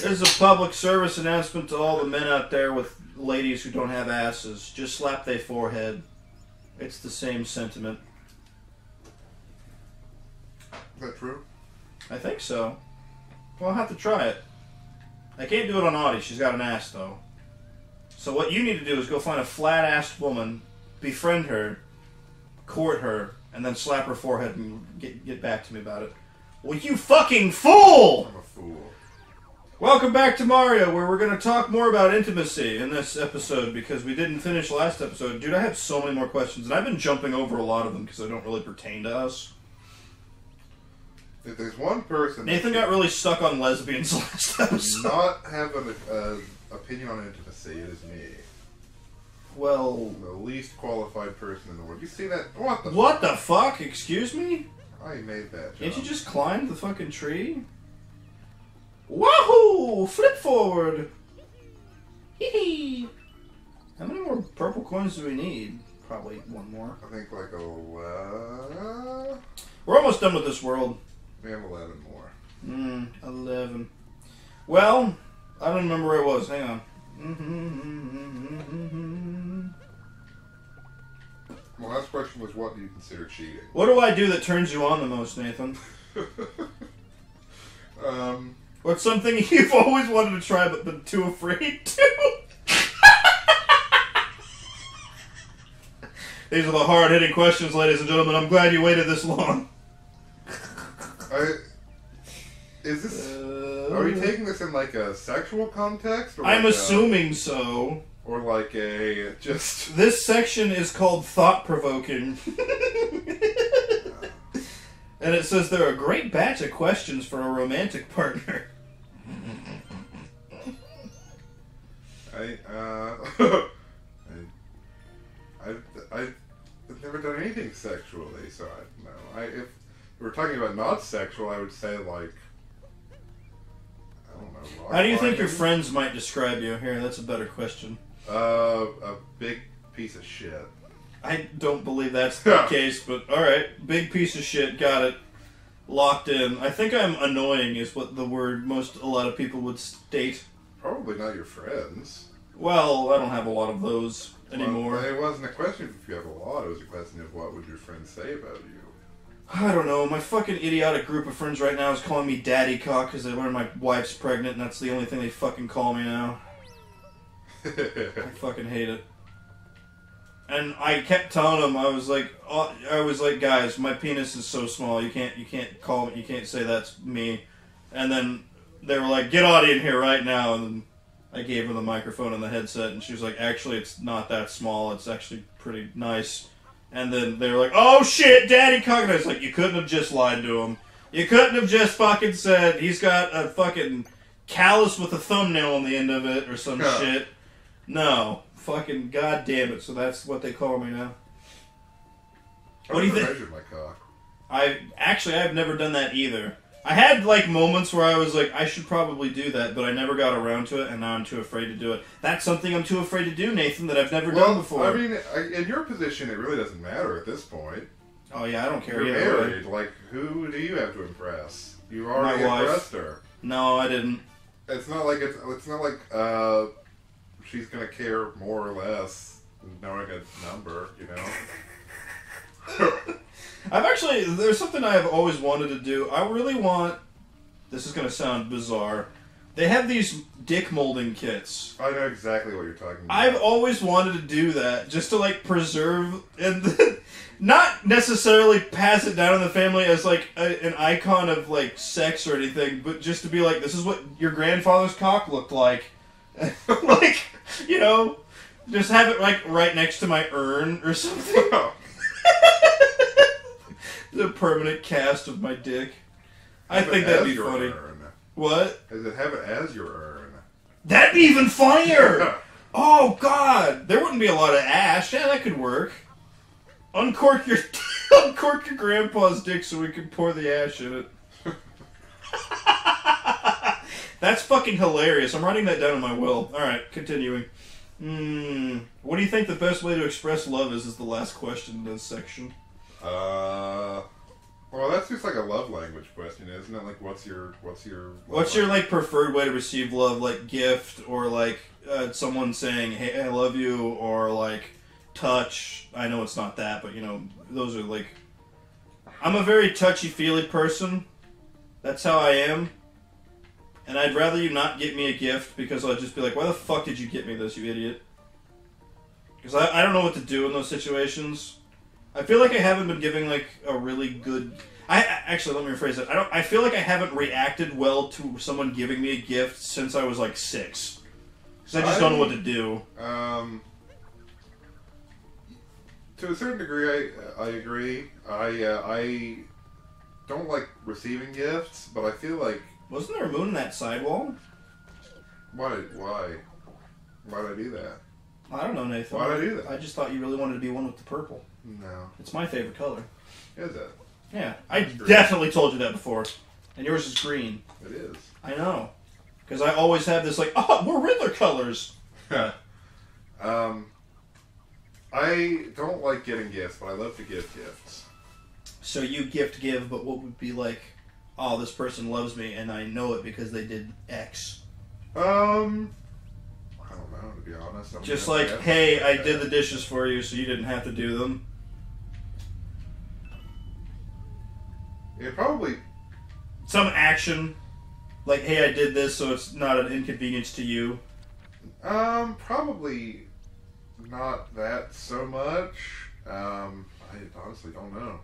This is a public service announcement to all the men out there with ladies who don't have asses. Just slap their forehead. It's the same sentiment. Is that true? I think so. Well, I'll have to try it. I can't do it on Audie. She's got an ass, though. So what you need to do is go find a flat-assed woman, befriend her, court her, and then slap her forehead and get back to me about it. Well, you fucking fool! I'm a fool. Welcome back to Mario, where we're going to talk more about intimacy in this episode, because we didn't finish last episode. Dude, I have so many more questions, and I've been jumping over a lot of them because they don't really pertain to us. If there's one person... Nathan got really stuck on lesbians last episode. Not have an opinion on intimacy, it is me. Well... The least qualified person in the world. You see that? What the fuck? Excuse me? I made that job. Can't you just climb the fucking tree? Wahoo! Flip forward! Hee hee! How many more purple coins do we need? Probably one more. I think like We're almost done with this world. we have 11 more. 11. Well, I don't remember where it was. Hang on. My last question was, what do you consider cheating? What do I do that turns you on the most, Nathan? What's something you've always wanted to try but been too afraid to? These are the hard-hitting questions, ladies and gentlemen. I'm glad you waited this long. Is this... are we taking this in like a sexual context? Or I'm like assuming so. Or like a... just... This section is called thought-provoking. And it says there are a great batch of questions for a romantic partner. I've never done anything sexually, so I don't know. If we're talking about not sexual, I would say like... I don't know. How do you think your friends might describe you? Here, that's a better question. A big piece of shit. I don't believe that's the case, but alright. Big piece of shit, got it. Locked in. I think I'm annoying is what the word a lot of people would state. Probably not your friends. Well, I don't have a lot of those anymore. Well, it wasn't a question if you have a lot, it was a question of what would your friends say about you. I don't know. My fucking idiotic group of friends right now is calling me daddy cock because they learned my wife's pregnant and that's the only thing they fucking call me now. I fucking hate it. And I kept telling them, I was like, guys, my penis is so small, you can't call me, you can't say that's me. And then they were like, get Audie in here right now. And then I gave her the microphone and the headset, and she was like, actually, it's not that small, it's actually pretty nice. And then they were like, oh shit, daddy cock. And I was like, you couldn't have just lied to him. You couldn't have just fucking said, he's got a fucking callus with a thumbnail on the end of it, or some shit. No. Fucking goddamn it! So that's what they call me now. What do you think? Measured my cock. I've never done that either. I had like moments where I was like, I should probably do that, but I never got around to it, and now I'm too afraid to do it. That's something I'm too afraid to do, Nathan, that I've never done before. I mean, in your position, it really doesn't matter at this point. Oh yeah, I don't care. You're married. Like, who do you have to impress? You already impressed her. No, I didn't. It's not like she's gonna care more or less knowing a number, you know? There's something I have always wanted to do. I really want, this is gonna sound bizarre, they have these dick molding kits. I know exactly what you're talking about. I've always wanted to do that, just to like preserve, and not necessarily pass it down in the family as like an icon of like sex or anything, but just to be like, this is what your grandfather's cock looked like. Like, you know, just have it like right next to my urn or something. The permanent cast of my dick. I think that'd be funny. Urn. What? Have it as your urn. That'd be even funnier! Oh god! There wouldn't be a lot of ash. Yeah, that could work. Uncork your grandpa's dick so we can pour the ash in it. That's fucking hilarious. I'm writing that down in my will. Alright, continuing. What do you think the best way to express love is the last question in this section. Well, that's just like a love language question, isn't it? Like, what's your like preferred way to receive love? Like gift, or like someone saying, "Hey, I love you," or like touch. I know it's not that, but you know, those are like. I'm a very touchy-feely person. That's how I am. And I'd rather you not get me a gift because I'll just be like, "Why the fuck did you get me this, you idiot?" Because I don't know what to do in those situations. I feel like I haven't been giving like a really good. Actually, let me rephrase that. I feel like I haven't reacted well to someone giving me a gift since I was like 6. Because I just don't know what to do. To a certain degree, I agree. I don't like receiving gifts, but I feel like Wasn't there a moon in that sidewall? why did I do that? I don't know, Nathan. Why did I do that? I just thought you really wanted to be one with the purple. No. It's my favorite color. Is it? Yeah, I definitely told you that before. And yours is green. It is. I know. Because I always have this like, oh, we're Riddler colors. I don't like getting gifts, but I love to give gifts. So you give, but what would be like, oh, this person loves me and I know it because they did X. I don't know, to be honest. Just like, hey, I did the dishes for you so you didn't have to do them. Yeah, probably. Some action. Like, hey, I did this so it's not an inconvenience to you. Probably not that so much. I honestly don't know.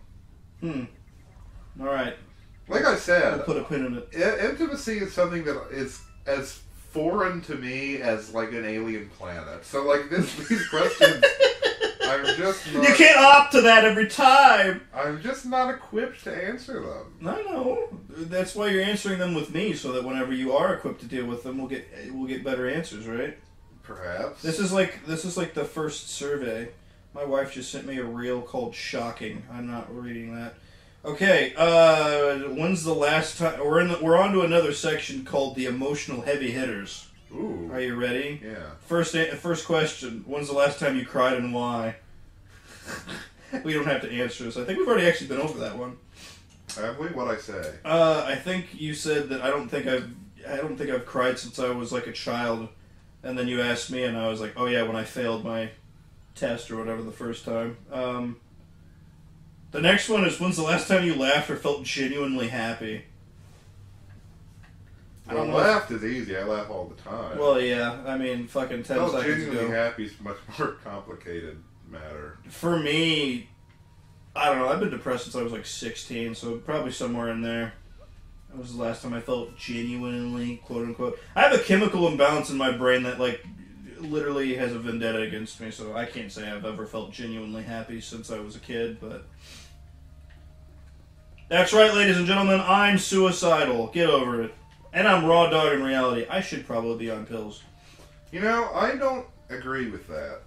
Alright. Like I said, We'll put a pin in it. Intimacy is something that is as foreign to me as like an alien planet. So like these questions, I'm just not, you can't opt to that every time. I'm just not equipped to answer them. I know. That's why you're answering them with me, so that whenever you are equipped to deal with them, we'll get better answers, right? Perhaps. This is like the first survey. My wife just sent me a reel called "Shocking." I'm not reading that. Okay, when's the last time we're on to another section called the emotional heavy hitters. Ooh. Are you ready? Yeah. First question. When's the last time you cried and why? We don't have to answer this. I think we've already actually been over that one. Have we? What'd I say? I think you said that I don't think I've cried since I was like a child, and then you asked me, and I was like, oh yeah, when I failed my test or whatever the first time. The next one is, when's the last time you laughed or felt genuinely happy? Well, laughed is easy. I laugh all the time. Well, yeah. I mean, fucking 10 seconds ago. Genuinely happy is a much more complicated matter. For me, I don't know. I've been depressed since I was like 16, so probably somewhere in there. That was the last time I felt genuinely, quote unquote. I have a chemical imbalance in my brain that like literally has a vendetta against me, so I can't say I've ever felt genuinely happy since I was a kid, but that's right, ladies and gentlemen, I'm suicidal. Get over it. And I'm raw dog in reality. I should probably be on pills. You know, I don't agree with that.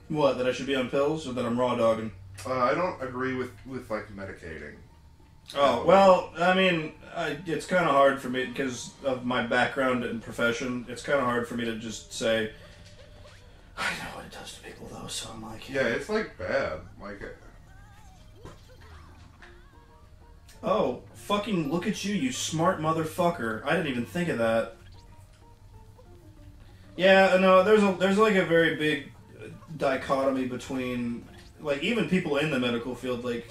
What, that I should be on pills or that I'm raw dogging? I don't agree with like medicating. Oh, well, I mean, it's kind of hard for me because of my background and profession. It's kind of hard for me to just say, I know what it does to people, though, so I'm like... Yeah, it's, like, bad. Like... Oh, fucking look at you smart motherfucker. I didn't even think of that. Yeah, no, there's like a very big dichotomy between, like, even people in the medical field, like,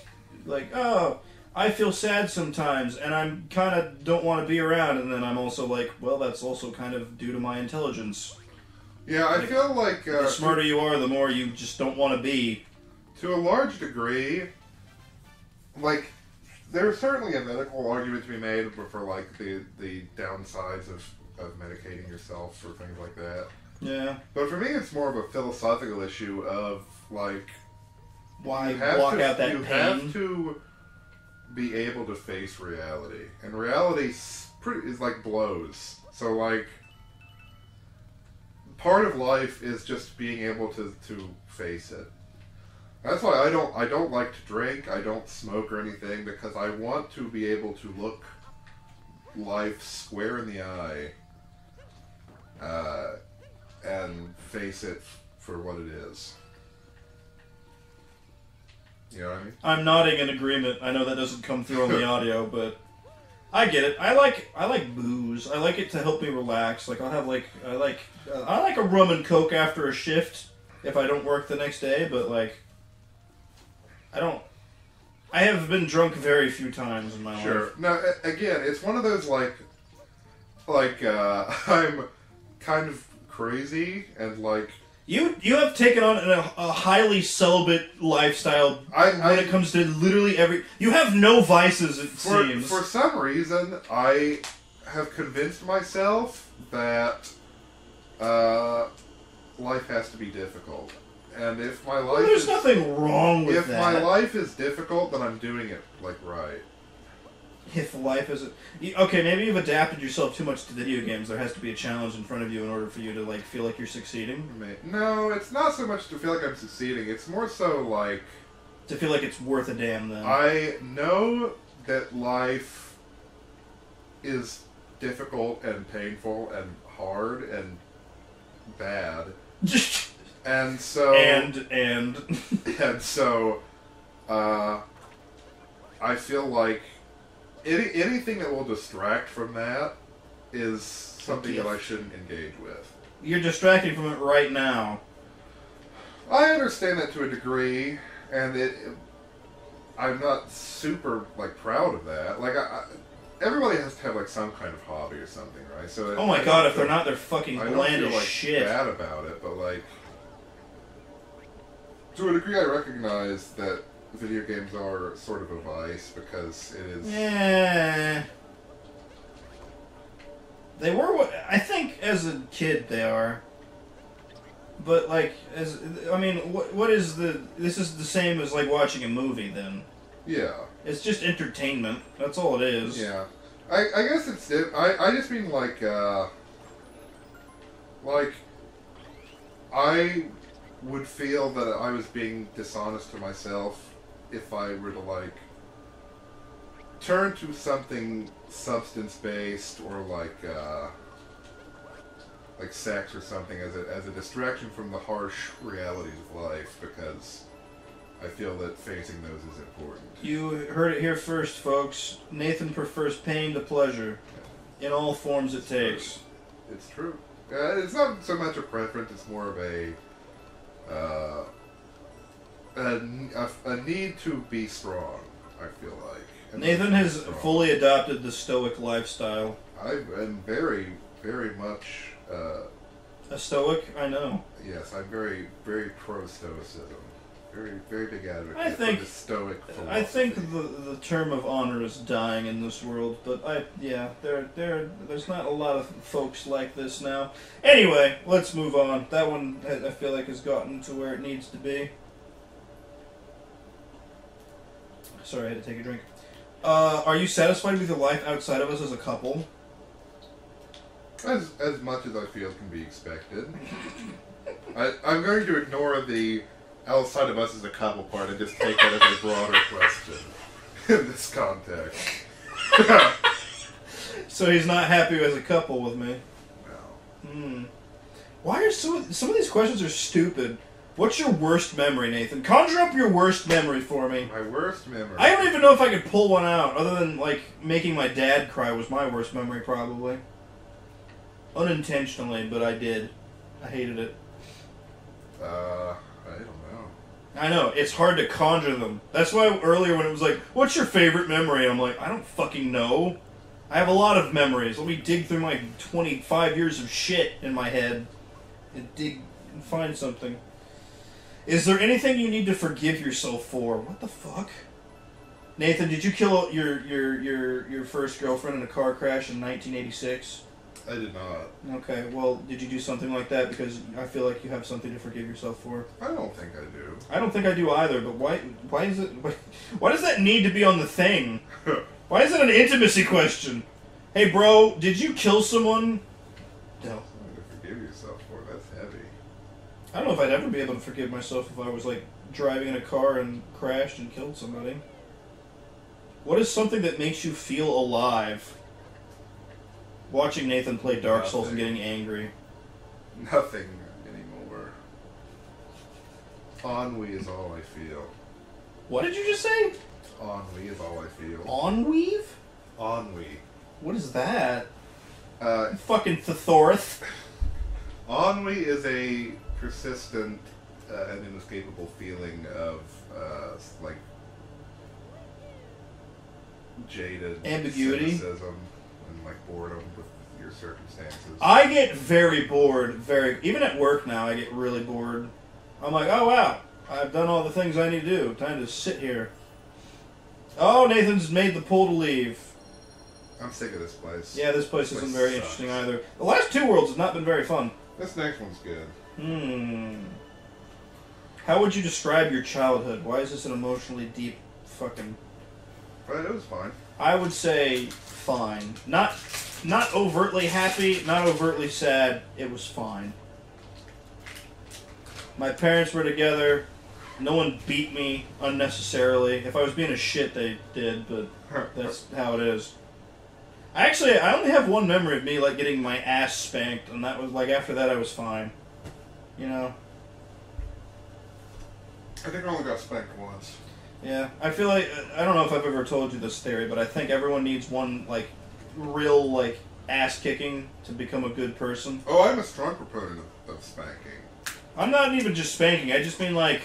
oh, I feel sad sometimes, and I'm kind of don't want to be around, and then I'm also like, well, that's also kind of due to my intelligence. Yeah, I feel like... the smarter you are, the more you just don't want to be. To a large degree, like, there's certainly a medical argument to be made for, like, the downsides of medicating yourself or things like that. Yeah. But for me, it's more of a philosophical issue of, like... Why block out that pain? You have to be able to face reality. And reality is like blows. So, like... Part of life is just being able to face it. That's why I don't like to drink, I don't smoke or anything, because I want to be able to look life square in the eye and face it for what it is. You know what I mean? I'm nodding in agreement. I know that doesn't come through on the audio, but I get it. I like booze. I like it to help me relax. Like I like a rum and coke after a shift if I don't work the next day. But like, I have been drunk very few times in my life. Sure. Now again, it's one of those like I'm kind of crazy and like. You have taken on a highly celibate lifestyle when it comes to literally every... You have no vices, it seems. For some reason, I have convinced myself that life has to be difficult. And if my life there's nothing wrong with that. If my life is difficult, then I'm doing it, like, right. If life isn't... Okay, maybe you've adapted yourself too much to video games. There has to be a challenge in front of you in order for you to, like, feel like you're succeeding. No, it's not so much to feel like I'm succeeding. It's more so, like... To feel like it's worth a damn, then. I know that life is difficult and painful and hard and bad. And so... And so... I feel like... Anything that will distract from that is something that I shouldn't engage with. You're distracting from it right now. I understand that to a degree, and I'm not super like proud of that. Like everybody has to have like some kind of hobby or something, right? So oh my god, if they're not, they're fucking bland as shit. I don't feel like bad about it, but like to a degree, I recognize that video games are sort of a vice because it is... Yeah. They were... I think as a kid they are. But, like, what is the... This is the same as, like, watching a movie, then. Yeah. It's just entertainment. That's all it is. Yeah. I guess it's... I just mean, like, I would feel that I was being dishonest to myself if I were to, like, turn to something substance-based or, like sex or something as a distraction from the harsh realities of life, because I feel that facing those is important. You heard it here first, folks. Nathan prefers pain to pleasure, in all forms it takes. It's true. It's not so much a preference, it's more of a need to be strong, I feel like. And Nathan has fully adopted the stoic lifestyle. I am very, very much... a stoic? I know. Yes, I'm very, very pro-stoicism. Very, very big advocate for the stoic philosophy. I think the term of honor is dying in this world, but there's not a lot of folks like this now. Anyway, let's move on. That one, I feel like, has gotten to where it needs to be. Sorry, I had to take a drink. Are you satisfied with your life outside of us as a couple? As much as I feel can be expected. I'm going to ignore the outside of us as a couple part and just take that as a broader question in this context. So he's not happy as a couple with me? No. Why are some of these questions are stupid? What's your worst memory, Nathan? Conjure up your worst memory for me. My worst memory? I don't even know if I could pull one out, other than, like, making my dad cry was my worst memory, probably. Unintentionally, but I did. I hated it. I don't know. I know, it's hard to conjure them. That's why earlier when it was like, what's your favorite memory? And I'm like, I don't fucking know. I have a lot of memories. Let me dig through my 25 years of shit in my head and find something. Is there anything you need to forgive yourself for? What the fuck? Nathan, did you kill your first girlfriend in a car crash in 1986? I did not. Okay, well, did you do something like that? Because I feel like you have something to forgive yourself for. I don't think I do. I don't think I do either, but why does that need to be on the thing? Why is it an intimacy question? Hey, bro, did you kill someone? No. Something to forgive yourself for, that's heavy. I don't know if I'd ever be able to forgive myself if I was, like, driving in a car and crashed and killed somebody. What is something that makes you feel alive? Watching Nathan play Dark Souls and getting angry. Nothing anymore. Ennui is all I feel. What did you just say? Ennui is all I feel. Enweave? Ennui. What is that? Fucking Thethorith. Ennui is a persistent and inescapable feeling of, like, jaded ambiguity, cynicism, and, like, boredom with your circumstances. I get very bored, even at work now, I get really bored. I'm like, oh wow, I've done all the things I need to do. Time to sit here. Oh, Nathan's made the pull to leave. I'm sick of this place. Yeah, this place isn't very sucks. interesting either. The last two worlds have not been very fun. This next one's good. How would you describe your childhood? Why is this an emotionally deep fucking... But it was fine. I would say fine. Not overtly happy, not overtly sad. It was fine. My parents were together. No one beat me unnecessarily. If I was being a shit, they did, but that's how it is. I only have one memory of me, like, getting my ass spanked, and that was, like, after that I was fine. You know? I think I only got spanked once. Yeah, I feel like, I don't know if I've ever told you this theory, but I think everyone needs one, like, real, like, ass-kicking to become a good person. Oh, I'm a strong proponent of spanking. I'm not even just spanking, I just mean, like,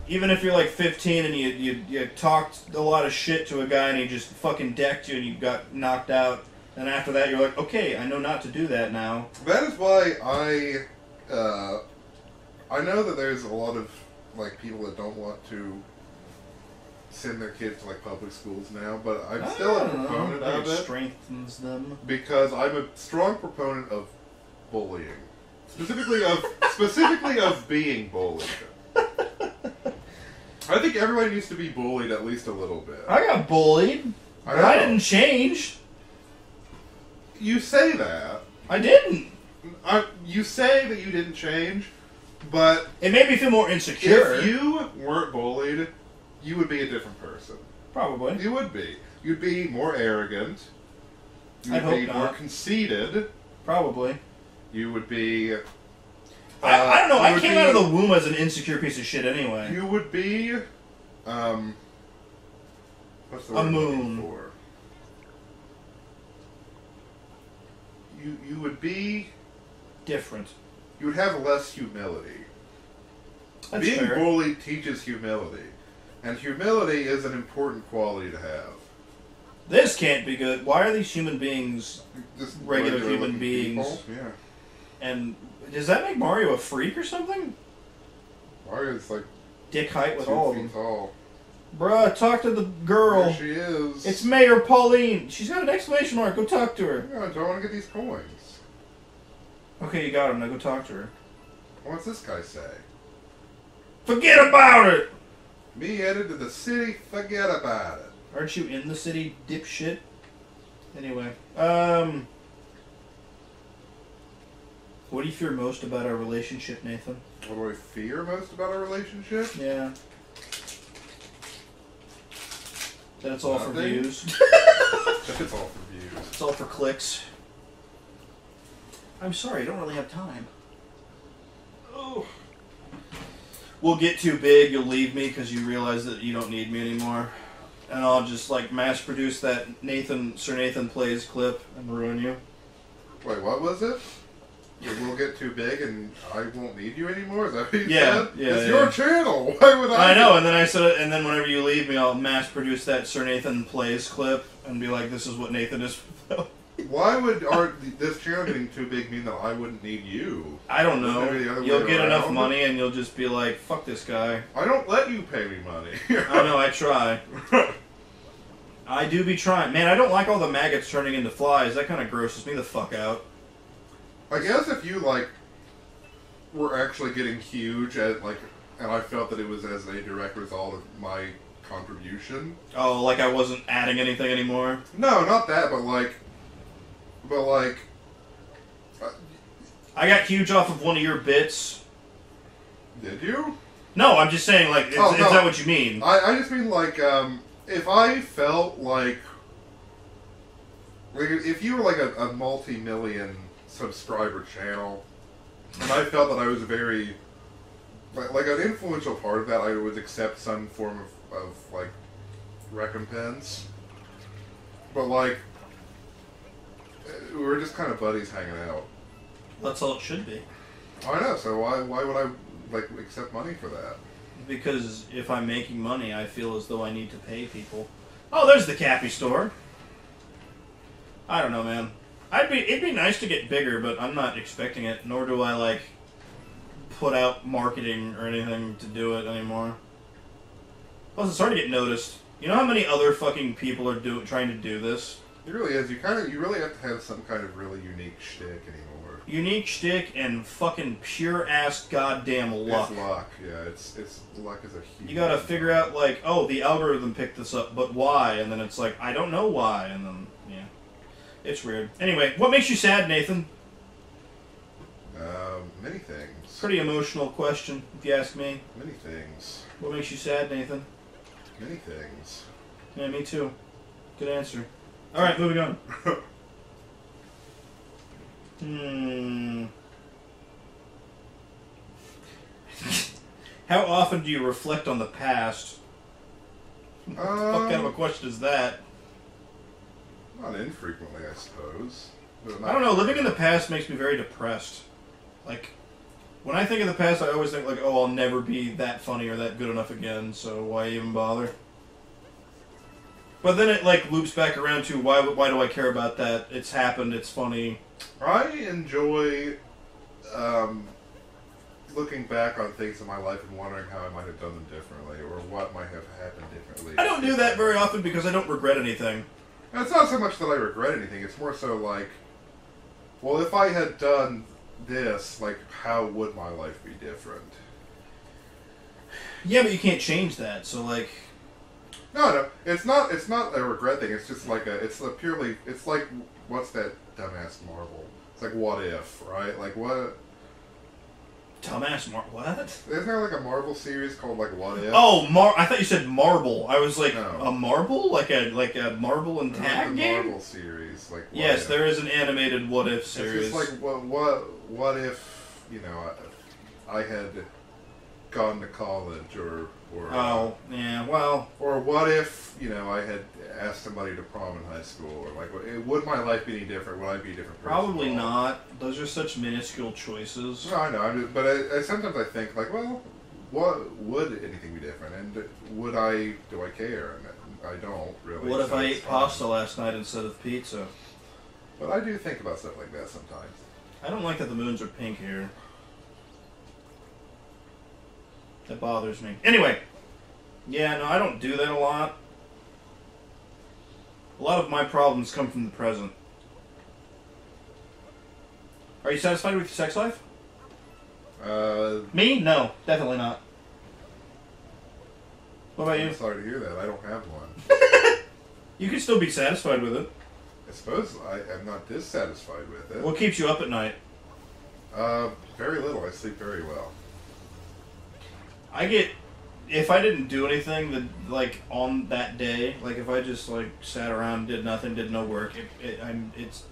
even if you're, like, 15 and you talked a lot of shit to a guy and he just fucking decked you and you got knocked out, and after that you're like, okay, I know not to do that now. That is why I know that there's a lot of, like, people that don't want to send their kids to, like, public schools now, but I'm still a proponent of it. Strengthens them. Because I'm a strong proponent of bullying. Specifically of being bullied. I think everybody needs to be bullied at least a little bit. I got bullied. I didn't change. You say that. I didn't. You say that you didn't change, but... It made me feel more insecure. If you weren't bullied, you would be a different person. Probably. You would be. You'd be more arrogant. You would be more conceited. Probably. You would be... I don't know. I came out of the womb as an insecure piece of shit anyway. You would be... what's the word a moon. For? You would be... different. You would have less humility. That's Being fair. bullied teaches humility. And humility is an important quality to have. This can't be good. Why are these human beings Just regular human beings? People? Yeah. And does that make Mario a freak or something? Mario's like dick height with 2 all of feet them. tall. Bruh, talk to the girl. There she is. It's Mayor Pauline. She's got an exclamation mark. Go talk to her. Yeah, I don't want to get these coins. Okay, you got him. Now go talk to her. What's this guy say? Forget about it! Me headed to the city, forget about it. Aren't you in the city, dipshit? Anyway, what do you fear most about our relationship, Nathan? What do I fear most about our relationship? Yeah. That it's all for views. It's all for views. It's all for clicks. I'm sorry, I don't really have time. Oh. We'll get too big, you'll leave me because you realize that you don't need me anymore. And I'll just, like, mass produce that Sir Nathan Plays clip and ruin you. Wait, what was it? We'll get too big and I won't need you anymore? Is that what you said? Yeah, it's your channel. Why would I? I know, and then I said, and then whenever you leave me, I'll mass produce that Sir Nathan Plays clip and be like, this is what Nathan is. Why would this channel getting too big mean that I wouldn't need you? I don't know. You'll get enough money and you'll just be like, fuck this guy. I don't let you pay me money. I know, I try. I do be trying. Man, I don't like all the maggots turning into flies. That kind of grosses me the fuck out. I guess if you, like, were actually getting huge at, like, and I felt that it was as a direct result of my contribution. Oh, like I wasn't adding anything anymore? No, not that, but like... I got huge off of one of your bits. Did you? No, I'm just saying, like, is that what you mean? I just mean, like, if I felt like if you were, like, a multi-million subscriber channel, and I felt that I was very like an influential part of that, I would accept some form of like recompense. But like, we were just kind of buddies hanging out. That's all it should be. I know. So why would I like accept money for that? Because if I'm making money, I feel as though I need to pay people. Oh, there's the Cappy store. I don't know, man. It'd be nice to get bigger, but I'm not expecting it. Nor do I like put out marketing or anything to do it anymore. Plus, it's hard to get noticed. You know how many other fucking people are trying to do this? It really is. You really have to have some kind of really unique shtick anymore. Unique shtick and fucking pure ass goddamn luck. It's luck, yeah. It's luck is a huge. You gotta figure out like, oh, the algorithm picked this up, but why? And then it's like, I don't know why, and then yeah, it's weird. Anyway, what makes you sad, Nathan? Many things. Pretty emotional question, if you ask me. Many things. What makes you sad, Nathan? Many things. Yeah, me too. Good answer. All right, moving on. How often do you reflect on the past? What kind of a question is that? Not infrequently, I suppose. I don't know. Living in the past makes me very depressed. Like, when I think of the past, I always think like, oh, I'll never be that funny or that good enough again, so why even bother? But then it like loops back around to why do I care about that? It's happened. It's funny. I enjoy looking back on things in my life and wondering how I might have done them differently or what might have happened differently. I don't do that very often because I don't regret anything. And it's not so much that I regret anything. It's more so like, well, if I had done this, like, how would my life be different? Yeah, but you can't change that. So like, no, it's not a regret thing. It's just like it's like what's that dumbass Marvel? It's like what if, right? Like what? Dumbass what? Isn't there like a Marvel series called like What If? Oh, I thought you said marble. I was like, no. A marble, like a marble and tag like game. Marvel series, like what yes, if? There is an animated What If series. It's just like what if I had gone to college or oh yeah, well, or what if I had asked somebody to prom in high school, or like would my life be any different? Would I be a different person? Probably not. Those are such minuscule choices. No, I know. But I sometimes I think like, well, what would anything be different? And do I care? And I don't really. What if I ate pasta last night instead of pizza? But I do think about stuff like that sometimes. I don't like that the moons are pink here. That bothers me. Anyway, yeah, no, I don't do that a lot. A lot of my problems come from the present. Are you satisfied with your sex life? Me? No, definitely not. What about you? I'm sorry to hear that. I don't have one. You can still be satisfied with it. I suppose I am not dissatisfied with it. What keeps you up at night? Very little. I sleep very well. If I didn't do anything like on that day, like if I just like sat around, did nothing, did no work, it's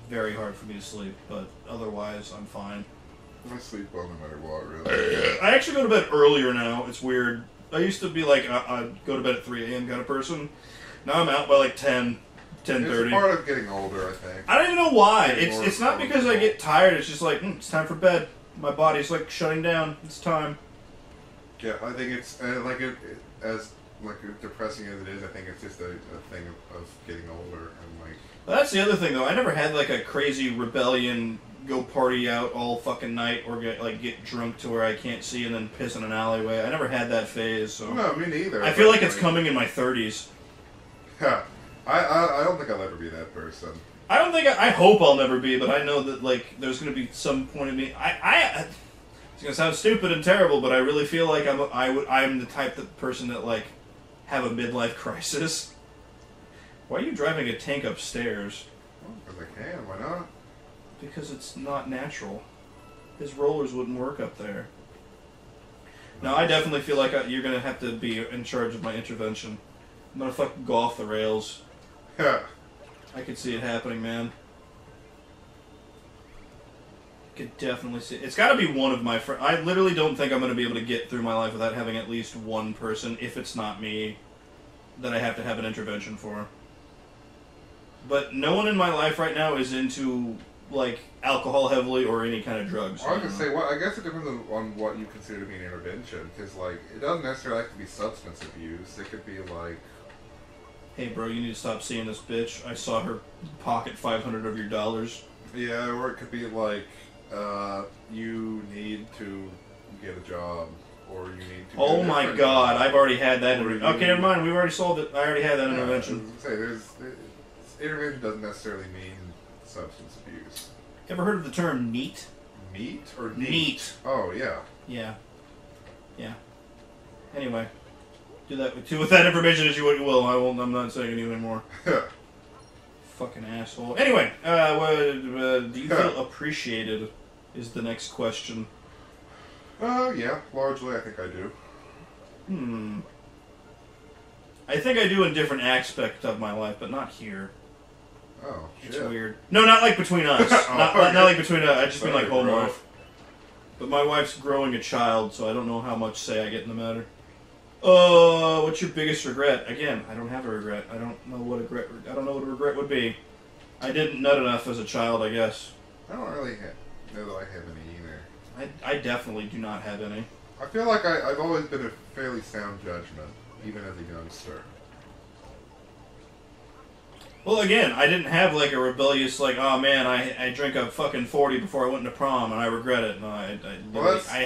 very hard for me to sleep. But otherwise, I'm fine. I sleep well no matter what, really. I actually go to bed earlier now. It's weird. I used to be like I'd go to bed at 3 a.m. kind of person. Now I'm out by like 10:30. It's part of getting older, I think. I don't even know why. It's not because I get tired. It's just like it's time for bed. My body's like shutting down. It's time. Yeah, I think it's as depressing as it is. I think it's just a thing of getting older and like. Well, that's the other thing though. I never had like a crazy rebellion, go party out all fucking night, or get drunk to where I can't see and then piss in an alleyway. I never had that phase. So. No, me neither. I feel like it's coming in my 30s. Yeah, I don't think I'll ever be that person. I hope I'll never be, but I know that like there's gonna be some point in me. It's gonna sound stupid and terrible, but I really feel like I'm the type of person that like have a midlife crisis. Why are you driving a tank upstairs? Because I can. Why not? Because it's not natural. His rollers wouldn't work up there. No, I definitely feel like you're gonna have to be in charge of my intervention. I'm gonna fucking go off the rails. Yeah. I could see it happening, man. could definitely see. It's got to be one of my friends. I literally don't think I'm going to be able to get through my life without having at least one person, if it's not me, that I have to have an intervention for. But no one in my life right now is into, like, alcohol heavily or any kind of drugs. I was going to say, well, I guess it depends on what you consider to be an intervention, because, like, it doesn't necessarily have to be substance abuse. It could be, like... Hey, bro, you need to stop seeing this bitch. I saw her pocket 500 of your dollars. Yeah, or it could be, like, you need to get a job, or you need to... Oh my god, I've already had that intervention. Okay, never mind, we've already solved it. I already had that intervention. I was say, intervention doesn't necessarily mean substance abuse. Ever heard of the term neat? Meat or neat? Neat. Oh, yeah. Yeah. Yeah. Anyway, do with that information as you what you will. I'm not saying anything anymore. Fucking asshole. Anyway, do you feel appreciated? Is the next question. Yeah, largely I think I do. I think I do in different aspects of my life, but not here. Oh, shit. It's weird. No, not like between us. not like between us. I just mean like home life. But my wife's growing a child, so I don't know how much say I get in the matter. What's your biggest regret? Again, I don't have a regret. I don't know what a regret would be. I didn't nut enough as a child, I guess. I don't really know that I have any either. I definitely do not have any. I feel like I've always been a fairly sound judgment, even as a youngster. Well, again, I didn't have like a rebellious, like, oh man, I drank a fucking 40 before I went into prom and I regret it. No, I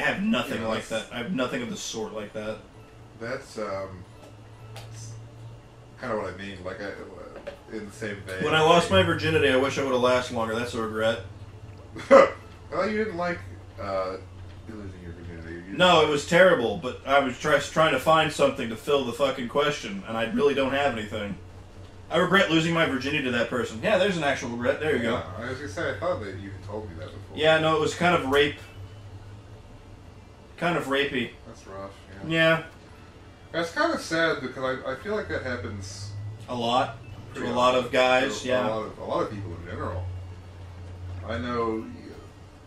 have nothing like that. I have nothing of the sort like that. That's kind of what I mean. Like, in the same vein. When I lost my virginity, I wish I would have lasted longer. That's a regret. Well, you didn't like losing your virginity. No, it was terrible, but I was trying to find something to fill the fucking question, and I really don't have anything. I regret losing my virginity to that person. Yeah, there's an actual regret. There you go. I was going to say, I thought that you had told me that before. Yeah, no, it was kind of rape. Kind of rapey. That's rough, yeah. Yeah. That's kind of sad, because I feel like that happens... A lot? To a lot of guys, yeah. A lot of people in general. I know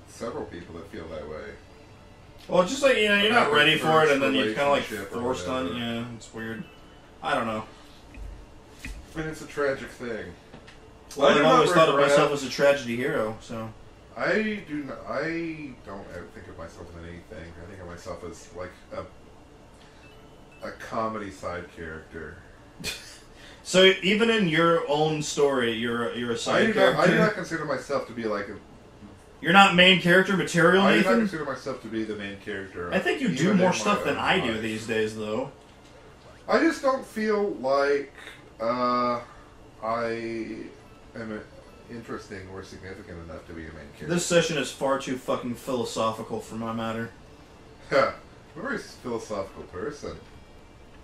several people that feel that way. Well, it's just like, you know, you're not ready for it, and then you're kind of like forced on it. Yeah, it's weird. I don't know. And it's a tragic thing. Well, I've always thought of myself as a tragedy hero, so... I don't ever think of myself as anything. I think of myself as, like, a comedy side character. So even in your own story, you're a side character? I do not consider myself to be, like, You're not main character material, Nathan? I do not consider myself to be the main character. I think you do more stuff than I do these days, though. I just don't feel like I am interesting or significant enough to be a main character. This session is far too fucking philosophical for my matter. I'm a very philosophical person.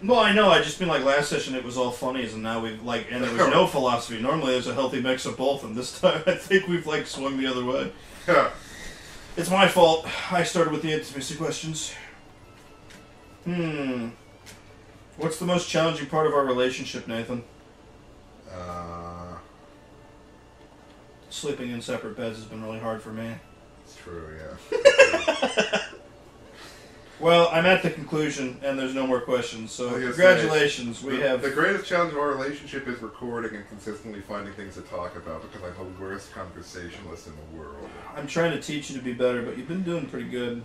Well, I know. I just mean like last session it was all funnies, and now we've like, and there was no philosophy. Normally there's a healthy mix of both, and this time I think we've like swung the other way. It's my fault. I started with the intimacy questions. What's the most challenging part of our relationship, Nathan? Sleeping in separate beds has been really hard for me. It's true, yeah. Well, I'm at the conclusion, and there's no more questions, so congratulations. The greatest challenge of our relationship is recording and consistently finding things to talk about, because I'm the worst conversationalist in the world. I'm trying to teach you to be better, but you've been doing pretty good.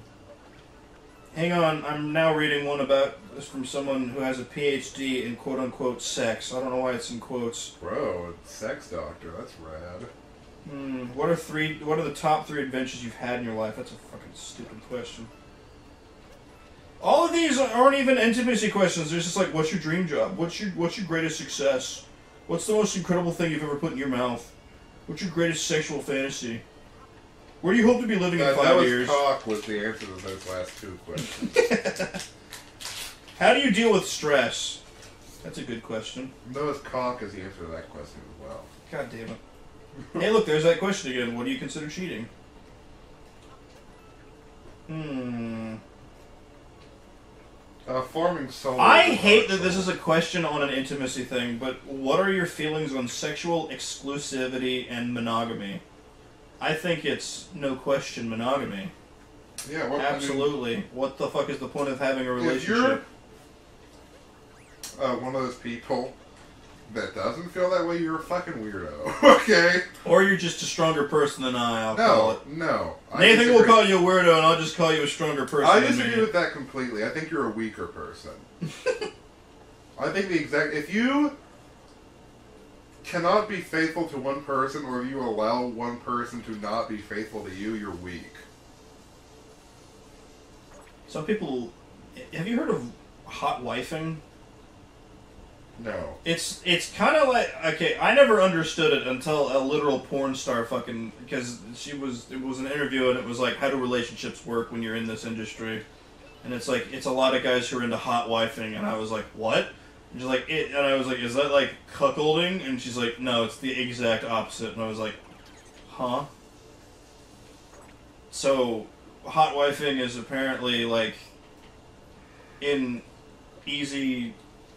Hang on, I'm now reading one about this from someone who has a PhD in quote-unquote sex. I don't know why it's in quotes. Bro, a sex doctor, that's rad. What are the top 3 adventures you've had in your life? That's a fucking stupid question. All of these aren't even intimacy questions. They're just like, what's your dream job? What's your greatest success? What's the most incredible thing you've ever put in your mouth? What's your greatest sexual fantasy? Where do you hope to be living in 5 years? Cock was the answer to those last 2 questions. How do you deal with stress? That's a good question. Noah's cock is the answer to that question as well. God damn it. Hey, look, there's that question again. What do you consider cheating? Farming solo. I hate that this is a question on an intimacy thing, but what are your feelings on sexual exclusivity and monogamy? I think it's no question monogamy. Yeah, well, absolutely. I mean, what the fuck is the point of having a relationship? If you're one of those people that doesn't feel that way, you're a fucking weirdo. Okay? Or you're just a stronger person than I'll call it. No. Nathan will call you a weirdo, and I'll just call you a stronger person I than me. disagree with that completely. I think you're a weaker person. I think if you cannot be faithful to one person, or you allow one person to not be faithful to you, you're weak. Some people... Have you heard of hot wifing? No. It's kind of like... Okay, I never understood it until a literal porn star fucking... Because it was an interview, and it was like, how do relationships work when you're in this industry? And it's like, it's a lot of guys who are into hot wifing, and I was like, what? And she's like, and I was like, is that like cuckolding? And she's like, no, it's the exact opposite. And I was like, huh? So, hot wifing is apparently like, in easy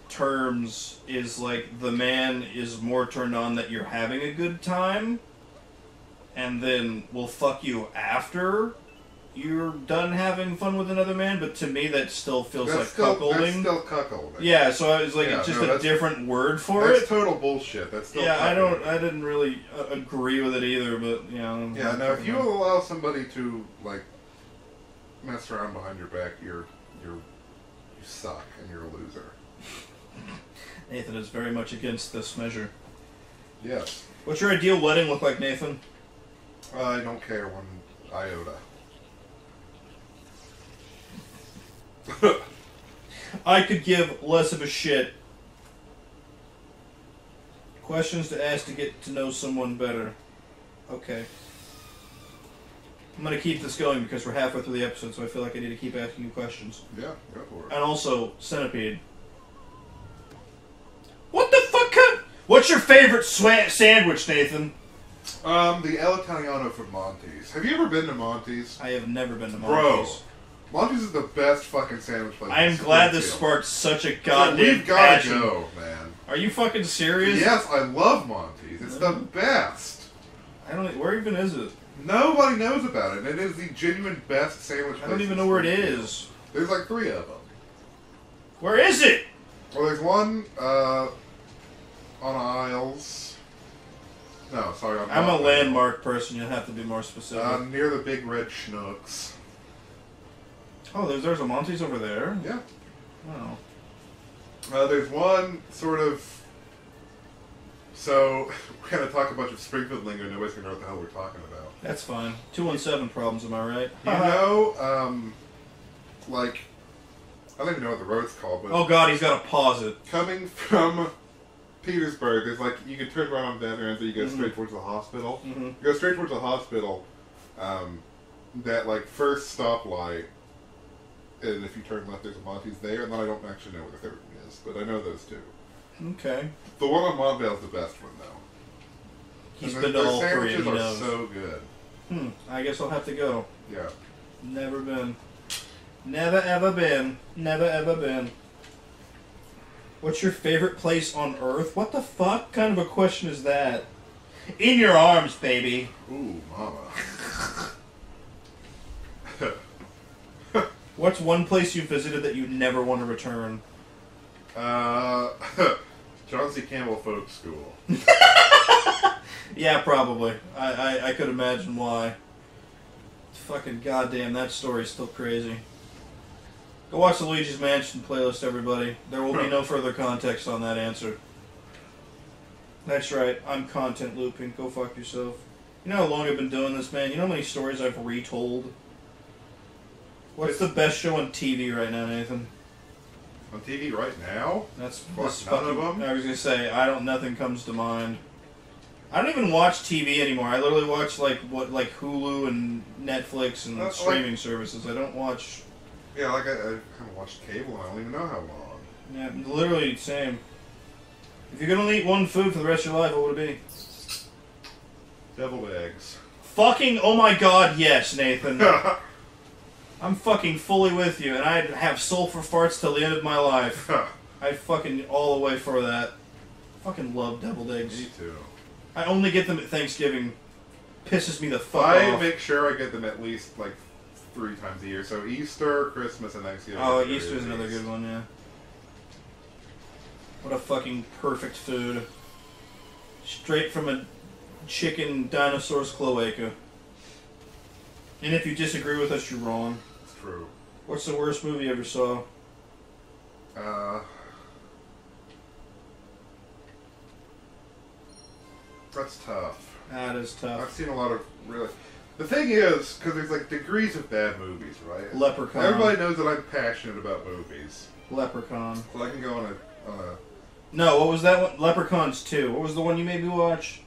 terms, is like the man is more turned on that you're having a good time, and then will fuck you after you're done having fun with another man. But to me, that still feels like cuckolding. That's still cuckolding. Yeah, so I was like, it's just a different word for that's it. That's total bullshit. That's still cuckolding. I didn't really agree with it either, but you know. Yeah, no. If you allow somebody to like mess around behind your back, you suck and you're a loser. Nathan is very much against this measure. Yes. What's your ideal wedding look like, Nathan? I don't care one iota. I could give less of a shit. Questions to ask to get to know someone better. Okay. I'm going to keep this going because we're halfway through the episode, so I feel like I need to keep asking you questions. Yeah, go for it. And also, Centipede. What the fuck? What's your favorite sandwich, Nathan? The El Italiano from Monty's. Have you ever been to Monty's? I have never been to Monty's. Bro, Monty's is the best fucking sandwich place. I am glad this sparked such a goddamn we've gotta passion. go, man. Are you fucking serious? Yes, I love Monty's. It's the best. I don't. Where even is it? Nobody knows about it. It is the genuine best sandwich place. I don't even know where it is. There's like 3 of them. Where is it? Well, there's one on aisles. No, sorry. I'm a landmark person. You'll have to be more specific. Near the big red Schnucks. Oh, there's a Monty's over there? Yeah. Oh. There's one sort of... So, we're going to talk a bunch of Springfield lingo and nobody's going to know what the hell we're talking about. That's fine. 217 problems, am I right? You know, like... I don't even know what the road's called, but... Oh god, he's got to pause it. Coming from Petersburg, there's like... You can turn around on the other end, so you go straight towards the hospital. You go straight towards the hospital. That, like, first stoplight... And if you turn left, there's a Monty's there, and then I don't actually know where the third one is, but I know those 2. Okay. The one on Montvale's the best one, though. He's been to all 3, and he knows. Sandwiches are so good. I guess I'll have to go. Yeah. Never been. Never ever been. Never ever been. What's your favorite place on Earth? What the fuck kind of a question is that? In your arms, baby. Ooh, mama. What's one place you visited that you never want to return? John C. Campbell Folk School. Yeah, probably. I could imagine why. Fucking goddamn, that story's still crazy. Go watch the Luigi's Mansion playlist, everybody. There will be no further context on that answer. That's right, I'm content looping. Go fuck yourself. You know how long I've been doing this, man? You know how many stories I've retold? What's the best show on TV right now, Nathan? On TV right now? That's none of them? I was gonna say, nothing comes to mind. I don't even watch TV anymore. I literally watch like Hulu and Netflix and streaming services. I don't watch. Yeah, like I kind of watched cable and I don't even know how long. Yeah, literally same. If you're gonna eat one food for the rest of your life, what would it be? Deviled eggs. Fucking oh my god, yes, Nathan. I'm fucking fully with you, and I'd have sulfur farts till the end of my life. I'd fucking all the way for that. Fucking love deviled eggs. Me too. I only get them at Thanksgiving. pisses me the fuck I off. make sure I get them at least like 3 times a year. So Easter, Christmas, and Thanksgiving. Oh, Easter is another good one, yeah. What a fucking perfect food. Straight from a chicken dinosaur's cloaca. And if you disagree with us, you're wrong. It's true. What's the worst movie you ever saw? That's tough. That is tough. I've seen a lot of really... The thing is, because there's like degrees of bad movies, right? Leprechaun. Everybody knows that I'm passionate about movies. Leprechaun. So I can go on a... No, what was that one? Leprechauns 2. What was the one you made me watch?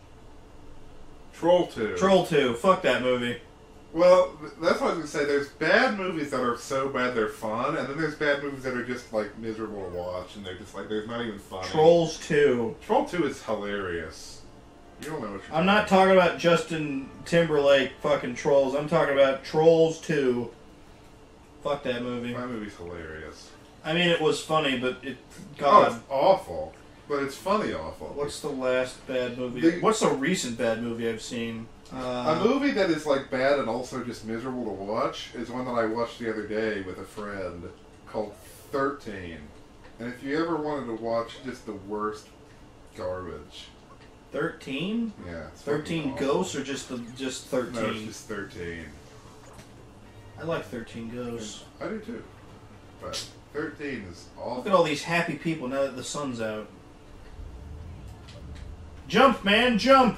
Troll 2. Troll 2. Fuck that movie. Well, that's what I was going to say. There's bad movies that are so bad they're fun, and then there's bad movies that are just, like, miserable to watch, and they're just, like, they're not even funny. Trolls 2. Troll 2 is hilarious. You don't know what you're I'm not talking about Justin Timberlake fucking Trolls. I'm talking about Trolls 2. Fuck that movie. That movie's hilarious. I mean, it was funny, but it... Oh, God. it's awful. But it's funny awful. What's the last bad movie? What's the recent bad movie I've seen? A movie that is like bad and also just miserable to watch is one that I watched the other day with a friend called 13. And if you ever wanted to watch just the worst garbage. 13? Yeah. It's 13 Ghosts or just 13? No, it's just 13. I like 13 Ghosts. I do too. But 13 is awful. Look at all these happy people now that the sun's out. Jump, man, jump!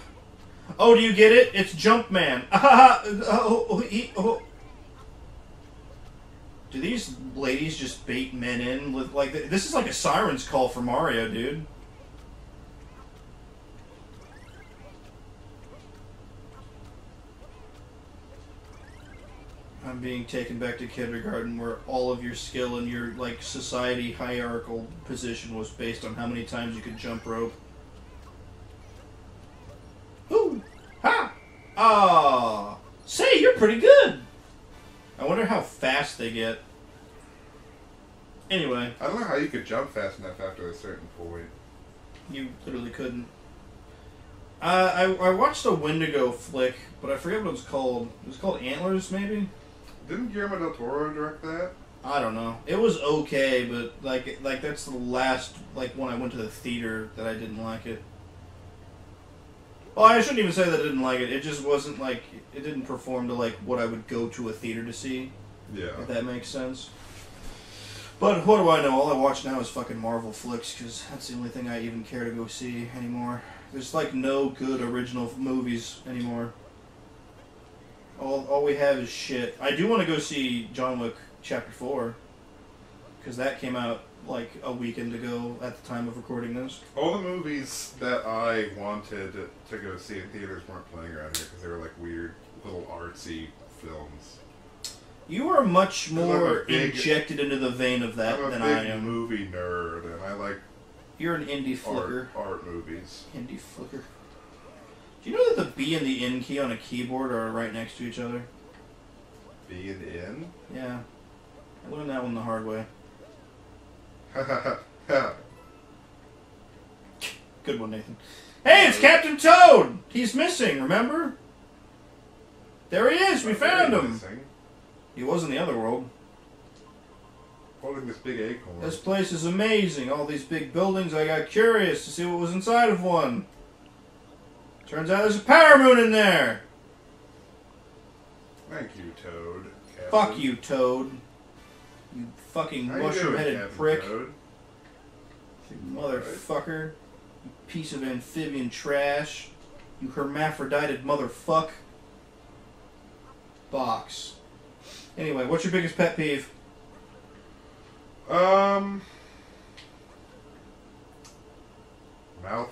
Oh, do you get it? It's Jump Man. Do these ladies just bait men in with, like, this is like a siren's call for Mario, dude. I'm being taken back to kindergarten where all of your skill and your, like, society hierarchical position was based on how many times you could jump rope. Ooh! Ha! Ah! Say, you're pretty good! I wonder how fast they get. Anyway. I don't know how you could jump fast enough after a certain point. You literally couldn't. I watched a Wendigo flick, but I forget what it was called. It was called Antlers, maybe? Didn't Guillermo del Toro direct that? I don't know. It was okay, but like that's the last one I went to the theater that I didn't like it. Well, I shouldn't even say that I didn't like it. It just wasn't it didn't perform to like what I would go to a theater to see. Yeah. If that makes sense. But what do I know? All I watch now is fucking Marvel flicks because that's the only thing I even care to go see anymore. There's like no good original movies anymore. All we have is shit. I do want to go see John Wick Chapter 4 because that came out like a weekend ago at the time of recording this. All the movies that I wanted to go see in theaters weren't playing around here because they were like weird little artsy films. You are much more injected into the vein of that than I am. I'm a big movie nerd, and I like. You're an indie flicker. Art movies. Indie flicker. Do you know that the B and the N key on a keyboard are right next to each other? B and N? Yeah. I learned that one the hard way. Good one, Nathan. Hey, it's Captain Toad! He's missing, remember? There he is! We found him! Missing. He was in the other world. Holding this big acorn. This place is amazing. All these big buildings. I got curious to see what was inside of one. Turns out there's a power moon in there. Thank you, Toad. Captain. Fuck you, Toad. You fucking mushroom-headed prick. Toad? You motherfucker. You piece of amphibian trash. You hermaphrodited motherfuck. Box. Anyway, what's your biggest pet peeve? Mouth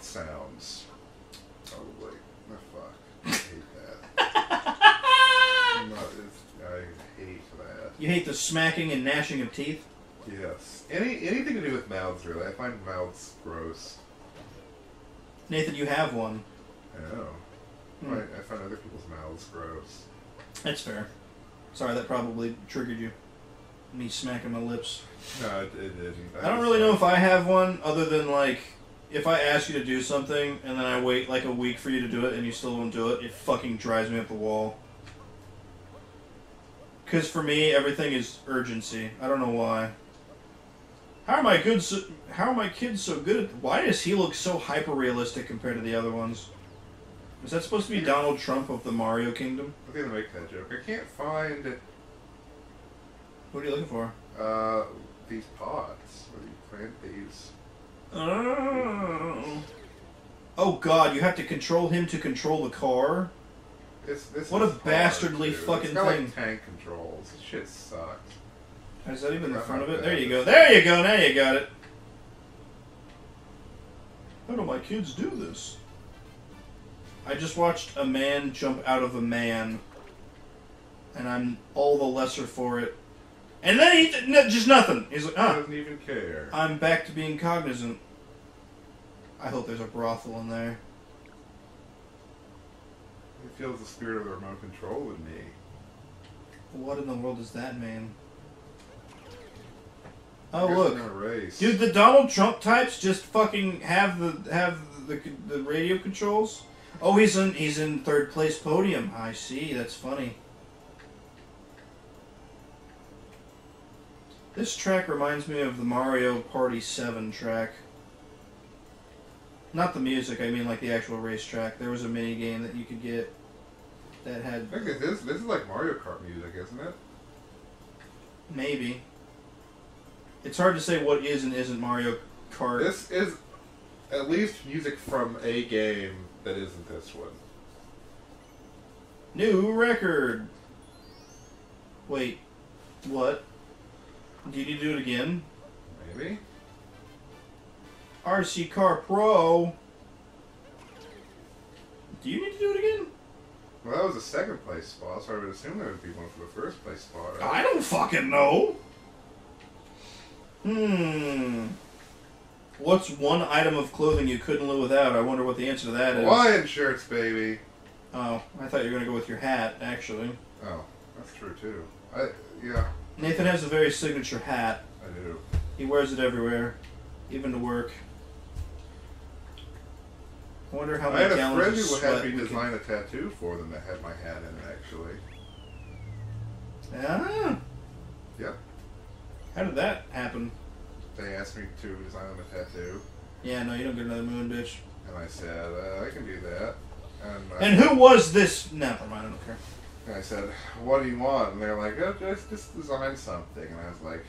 sounds. Probably. Oh, fuck. I hate that. I hate that. You hate the smacking and gnashing of teeth? Yes. Anything to do with mouths, really. I find mouths gross. Nathan, you have one. I know. I find other people's mouths gross. That's fair. Sorry, that probably triggered you. Me smacking my lips. No, it didn't. I don't really know if I have one, other than, like, if I ask you to do something and then I wait like a week for you to do it and you still won't do it, it fucking drives me up the wall. Because for me, everything is urgency. I don't know why. How are my kids so good at... Why does he look so hyper-realistic compared to the other ones? Is that supposed to be Donald Trump of the Mario Kingdom? I'm gonna make that joke. I can't find... What are you looking for? These pots. Where do you plant these? Oh god, you have to control him to control the car? This what a is bastardly hard, fucking it's got, thing. Like tank controls. This shit sucks. Is that even the front of it? Bad. There you go. There you go. Now you got it. How do my kids do this? I just watched a man jump out of a man, and I'm all the lesser for it. And then he just nothing. He's like, He doesn't even care. I'm back to being cognizant. I hope there's a brothel in there. He feels the spirit of the remote control in me. What in the world does that mean? Oh Here's look, another race. dude, the Donald Trump types just fucking have the radio controls. Oh, he's in third place podium. I see. That's funny. This track reminds me of the Mario Party 7 track. Not the music, I mean like the actual racetrack. There was a mini game that you could get that had... I think this is like Mario Kart music, isn't it? Maybe. It's hard to say what is and isn't Mario Kart. This is at least music from a game that isn't this one. New record! Wait, what? Do you need to do it again? Maybe? RC Car Pro! Do you need to do it again? Well, that was a second place spot, so I would assume there would be one for the first place spot. Right? I don't fucking know! What's one item of clothing you couldn't live without? I wonder what the answer to that is. Hawaiian shirts, baby! Oh, I thought you were going to go with your hat, actually. Oh, that's true too. Yeah. Nathan has a very signature hat. I do. He wears it everywhere, even to work. I wonder how I many had a gallons friend of who sweat had me we design a tattoo for them that had my hat in it, actually. Ah. Yep. How did that happen? They asked me to design them a tattoo, Yeah, no, you don't get another moon, bitch. and I said, I can do that. And who was this? Never mind, I don't care. And I said, what do you want? And they're like, oh, just design something. And I was like,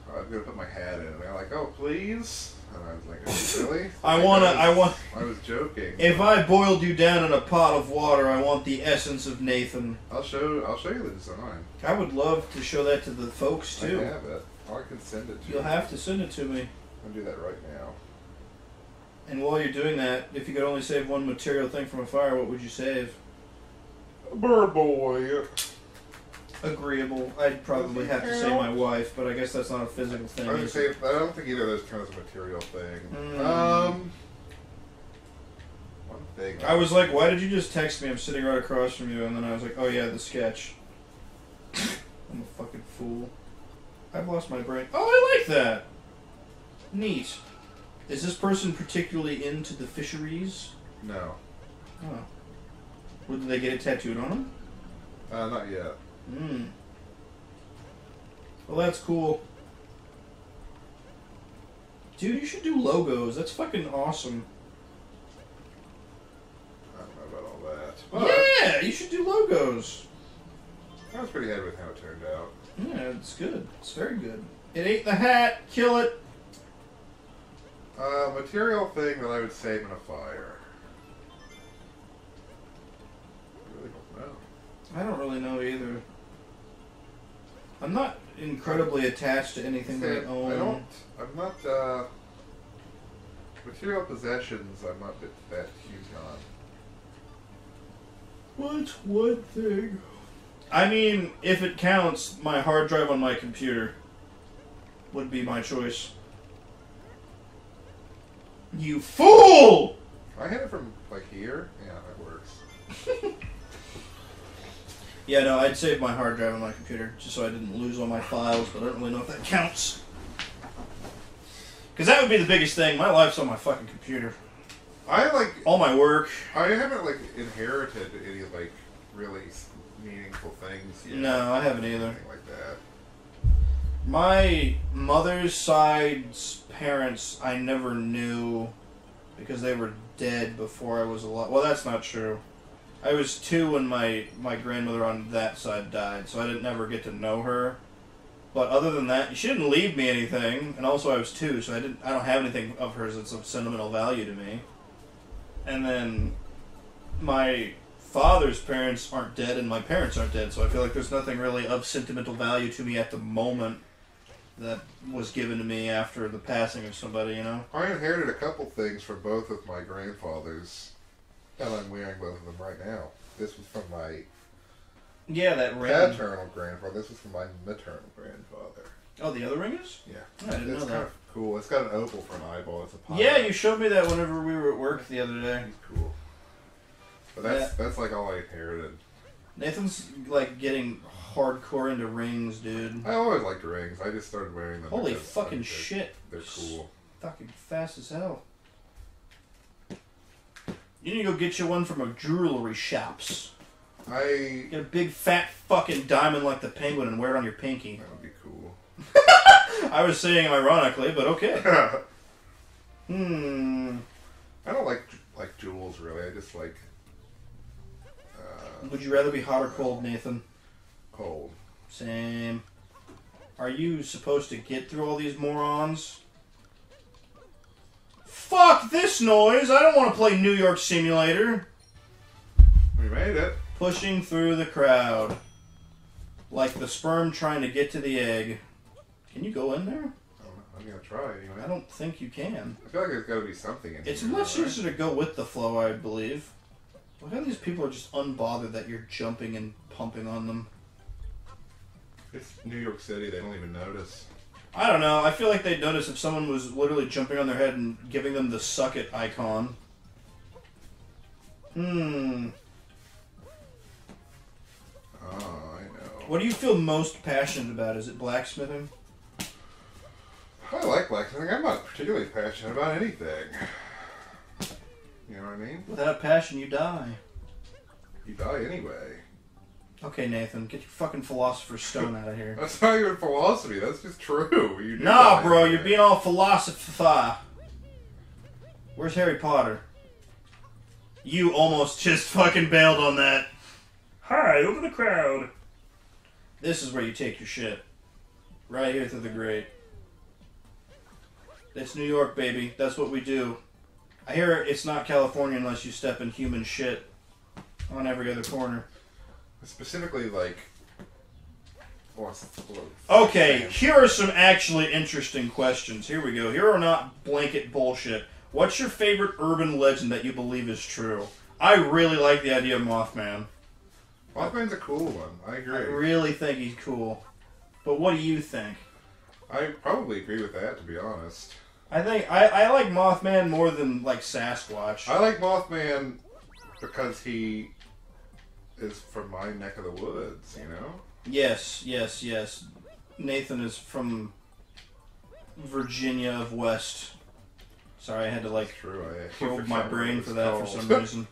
oh, I'm going to put my hat in. And they're like, oh, please? And I was like, oh, really? I was joking. If I boiled you down in a pot of water, I want the essence of Nathan. I'll show you the design. I would love to show that to the folks, too. I have it. I can send it to you. You'll have to send it to me. I'll do that right now. And while you're doing that, if you could only save one material thing from a fire, what would you save? A bird boy. Agreeable. I'd probably have to say my wife, but I guess that's not a physical thing. I don't think either of those counts as a material thing. One thing. I was like, why did you just text me? I'm sitting right across from you. And then I was like, oh yeah, the sketch. I'm a fucking fool. I've lost my brain. Oh, I like that. Neat. Is this person particularly into the fisheries? No. Oh. Well, did they get it tattooed on them? Not yet. Well, that's cool. Dude, you should do logos. That's fucking awesome. I don't know about all that. But Yeah, you should do logos. I was pretty happy with how it turned out. Yeah, it's good. It's very good. It ate the hat. Kill it. Material thing that I would save in a fire. I really don't know. I don't really know either. I'm not incredibly attached to anything that I own. I'm not, material possessions I'm not that huge on. What's one thing? I mean, if it counts, my hard drive on my computer would be my choice. You fool! I had it from, like, here. Yeah, that works. Yeah, no, I'd save my hard drive on my computer, just so I didn't lose all my files, but I don't really know if that counts. Because that would be the biggest thing. My life's on my fucking computer. I like all my work. I haven't like inherited any like really meaningful things yet. No, I haven't either. Anything like that. My mother's side's parents, I never knew because they were dead before I was alive. Well, that's not true. I was 2 when my grandmother on that side died, so I didn't never get to know her. But other than that, she didn't leave me anything, and also I was 2, so I don't have anything of hers that's of sentimental value to me. And then my father's parents aren't dead, and my parents aren't dead, so I feel like there's nothing really of sentimental value to me at the moment that was given to me after the passing of somebody, you know? I inherited a couple things from both of my grandfathers, and I'm wearing both of them right now. This was from my that ring. paternal grandfather. This was from my maternal grandfather. Oh, the other ring is? Yeah. I didn't know It's that. kind of cool. It's got an opal for an eyeball. It's a pie. Yeah, you showed me that whenever we were at work the other day. He's cool. But that's like all I inherited. Nathan's like getting hardcore into rings, dude. I always liked rings. I just started wearing them. Holy because fucking shit. They're cool. Fucking fast as hell. You need to go get you one from a jewelry shops. Get a big fat fucking diamond like the penguin and wear it on your pinky. That would be cool. I was saying ironically, but okay. I don't like jewels really. I just like. Would you rather be hot or cold, Nathan? Cold. Same. Are you supposed to get through all these morons? Fuck this noise! I don't want to play New York Simulator. We made it. Pushing through the crowd. Like the sperm trying to get to the egg. Can you go in there? I'm gonna try anyway. I don't think you can. I feel like there's gotta be something in here. It's much easier to go with the flow, I believe. Look how these people are just unbothered that you're jumping and pumping on them. It's New York City. They don't even notice. I don't know. I feel like they'd notice if someone was literally jumping on their head and giving them the suck it icon. Oh, I know. What do you feel most passionate about? Is it blacksmithing? I like blacksmithing. I'm not particularly passionate about anything. You know what I mean? Without passion, you die. You die anyway. Okay, Nathan, get your fucking philosopher's stone out of here. That's not even philosophy. That's just true. You do Nah, die bro, anyway. you're being all philosopher. Where's Harry Potter? You almost just fucking bailed on that. Hi, over the crowd. This is where you take your shit. Right here through the grate. It's New York, baby. That's what we do. I hear it's not California unless you step in human shit on every other corner. Specifically, like... Okay, here are some actually interesting questions. Here we go. Here are not blanket bullshit. What's your favorite urban legend that you believe is true? I really like the idea of Mothman. Mothman's a cool one. I agree. I really think he's cool. But what do you think? I probably agree with that, to be honest. I think I like Mothman more than like Sasquatch. I like Mothman because he is from my neck of the woods, you know? Yes. Nathan is from Virginia of West. Sorry, I had to like probe my brain for that for some reason.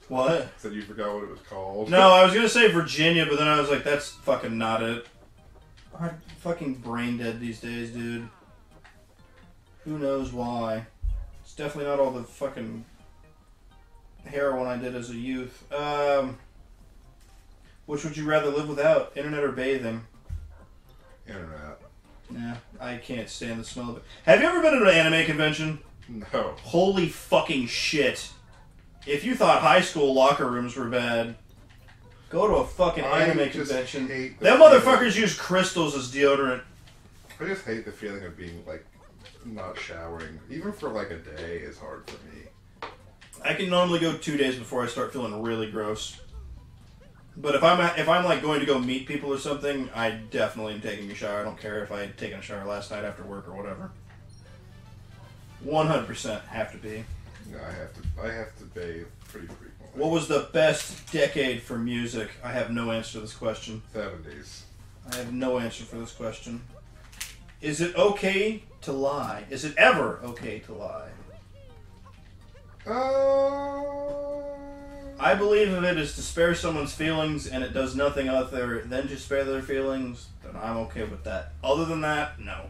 What? Said you forgot what it was called. No, I was gonna say Virginia, but then I was like, that's fucking not it. I'm fucking brain dead these days, dude. Who knows why? It's definitely not all the fucking heroin I did as a youth. Which would you rather live without? Internet or bathing? Internet. Nah, I can't stand the smell of it. Have you ever been to an anime convention? No. Holy fucking shit. If you thought high school locker rooms were bad, go to a fucking anime convention. Them motherfuckers use crystals as deodorant. I just hate the feeling of being, like, not showering. Even for, like, a day is hard for me. I can normally go 2 days before I start feeling really gross. But if I'm like going to go meet people or something, I definitely am taking a shower. I don't care if I had taken a shower last night after work or whatever. 100% have to be. No, I have to bathe pretty frequently. What was the best decade for music? I have no answer to this question. 70s. I have no answer for this question. Is it okay to lie? Is it ever okay to lie? I believe if it is to spare someone's feelings and it does nothing other than to spare their feelings, then I'm okay with that. Other than that, no.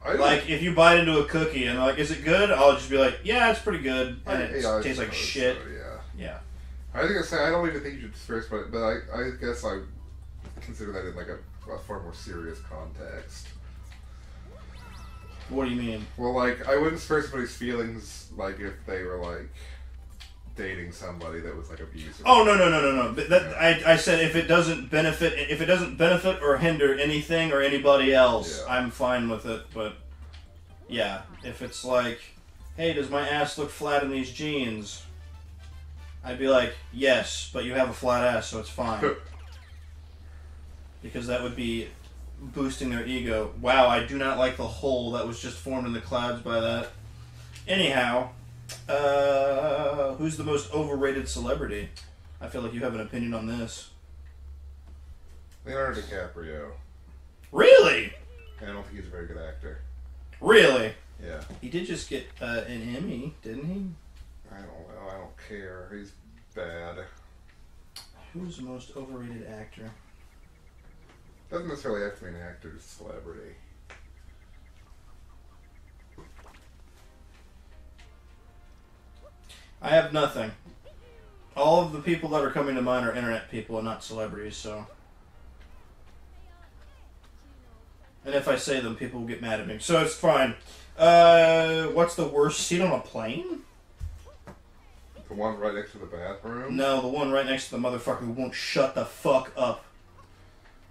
Like, if you bite into a cookie and like, is it good? I'll just be like, yeah, it's pretty good. And it tastes like shit. So, yeah. Yeah. I think I don't even think you should spare somebody, but I guess I consider that in like a far more serious context. What do you mean? Well, like, I wouldn't spare somebody's feelings, like, if they were, like, dating somebody that was, like, abusive. Oh, no. But that, yeah. I said if it doesn't benefit or hinder anything or anybody else, yeah. I'm fine with it. But, yeah, if it's like, hey, does my ass look flat in these jeans? I'd be like, yes, but you have a flat ass, so it's fine. Because that would be boosting their ego. Wow, I do not like the hole that was just formed in the clouds by that. Anyhow, who's the most overrated celebrity? I feel like you have an opinion on this. Leonardo DiCaprio. Really? I don't think he's a very good actor. Really? Yeah. He did just get an Emmy, didn't he? I don't know. I don't care. He's bad. Who's the most overrated actor? Doesn't necessarily have to be an actor, it's a celebrity. I have nothing. All of the people that are coming to mind are internet people and not celebrities, so... And if I say them, people will get mad at me. So it's fine. What's the worst seat on a plane? The one right next to the bathroom? No, the one right next to the motherfucker who won't shut the fuck up.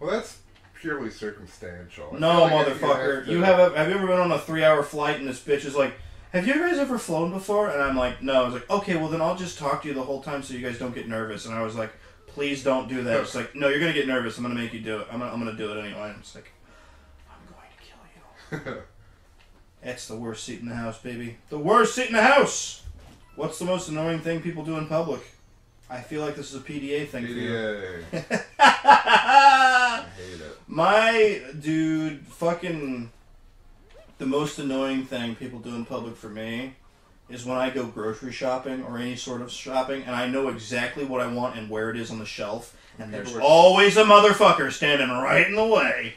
Well, that's purely circumstantial. No, motherfucker. Have you ever been on a 3-hour flight and this bitch is like, have you guys ever flown before? And I'm like, no. I was like, okay, well then I'll just talk to you the whole time so you guys don't get nervous. And I was like, please don't do that. It's like, no, you're going to get nervous. I'm going to make you do it. I'm going to do it anyway. And it's like, I'm going to kill you. That's the worst seat in the house, baby. The worst seat in the house! What's the most annoying thing people do in public? I feel like this is a PDA thing for you. I hate it. My dude, fucking... The most annoying thing people do in public for me is when I go grocery shopping or any sort of shopping and I know exactly what I want and where it is on the shelf and there's always a motherfucker standing right in the way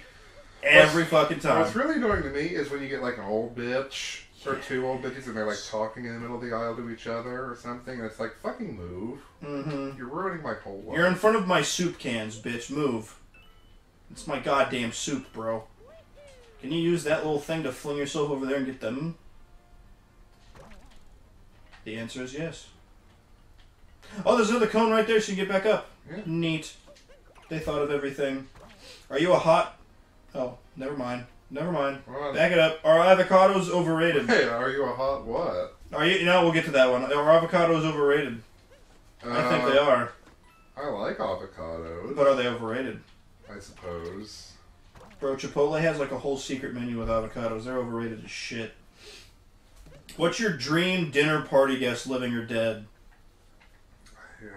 every fucking time. What's really annoying to me is when you get like an old bitch or two old bitches and they're like talking in the middle of the aisle to each other or something and it's like, fucking move. Mm-hmm. You're ruining my whole life. You're in front of my soup cans, bitch. Move. It's my goddamn soup, bro. Can you use that little thing to fling yourself over there and get them? The answer is yes. Oh, there's another cone right there so you can get back up. Yeah. Neat. They thought of everything. Are you a hot... Oh, never mind. Never mind. What? Back it up. Are avocados overrated? Hey, are you a hot what? Are you... No, we'll get to that one. Are avocados overrated? I think they are. I like avocados. But are they overrated? I suppose. Bro, Chipotle has like a whole secret menu with avocados. They're overrated as shit. What's your dream dinner party guest, living or dead?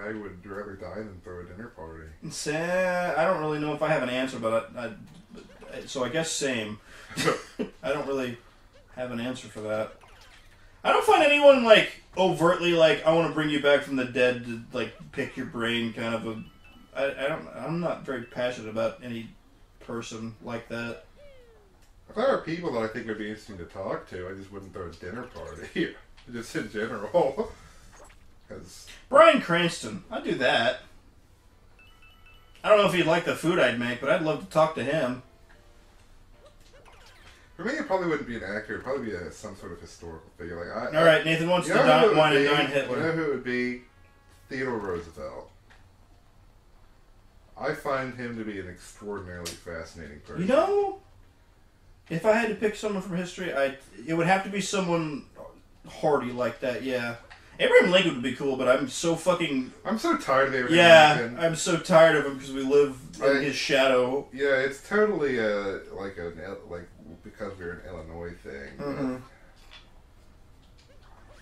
I would rather die than throw a dinner party. I don't really know if I have an answer, but so I guess same. I don't really have an answer for that. I don't find anyone like overtly like I want to bring you back from the dead to like pick your brain kind of a. I'm not very passionate about any person like that. If there are people that I think would be interesting to talk to, I just wouldn't throw a dinner party. Just in general. Because Bryan Cranston, I'd do that. I don't know if he'd like the food I'd make, but I'd love to talk to him. For me, it probably wouldn't be an actor. It'd probably be some sort of historical figure. Like, all right, Nathan wants to wine and dine Hitler. You know who it would be? Theodore Roosevelt. I find him to be an extraordinarily fascinating person. You know, if I had to pick someone from history, it would have to be someone hardy like that, yeah. Abraham Lincoln would be cool, but I'm so tired of Abraham Lincoln. I'm so tired of him because we live in his shadow. Yeah, it's totally because we're an Illinois thing. Mm-hmm.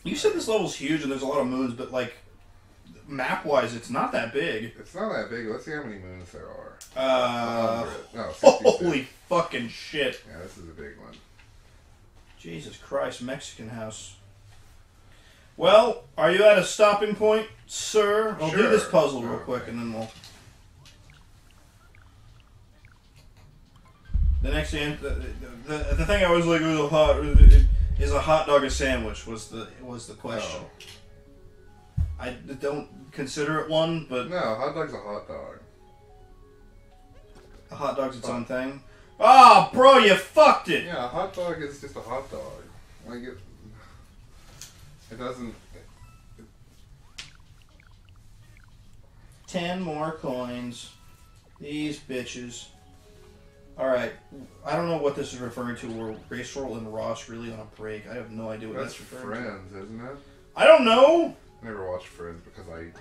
You said this level's huge and there's a lot of moves, but like map-wise, it's not that big. It's not that big. Let's see how many moons there are. 100. No, 66. Holy fucking shit. Yeah, this is a big one. Jesus Christ, Mexican house. Well, are you at a stopping point, sir? I'll do this puzzle real quick, and then we'll... The next thing, the thing I was like, is a hot dog a sandwich? Was the question. Oh. I don't consider it one, but no, hot dog's a hot dog. A hot dog's its own thing. Ah, oh, bro, you fucked it. Yeah, a hot dog is just a hot dog. Like it doesn't. 10 more coins. These bitches. Alright, I don't know what this is referring to. Were Rachel and Ross really on a break? I have no idea what that's referring to. Friends, isn't it? I don't know! I never watched Friends because I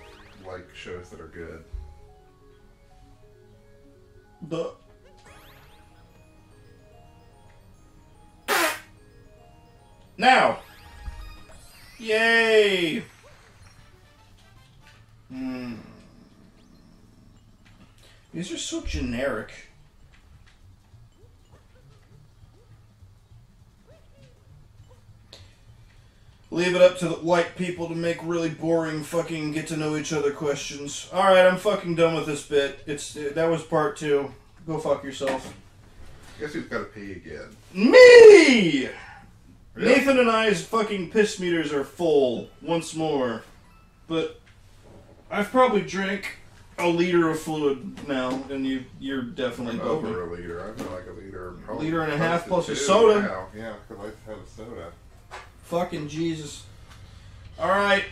like shows that are good. Now! Yay! These are so generic. Leave it up to the white people to make really boring fucking get to know each other questions. Alright, I'm fucking done with this bit. That was part 2. Go fuck yourself. Guess who's got to pee again? Me! Really? Nathan and I's fucking piss meters are full once more. But I've probably drank a liter of fluid now, and you're definitely over a liter. I feel like a liter. Probably liter and a half plus a soda. Now. Yeah, because I had a soda. Fucking Jesus. Alright.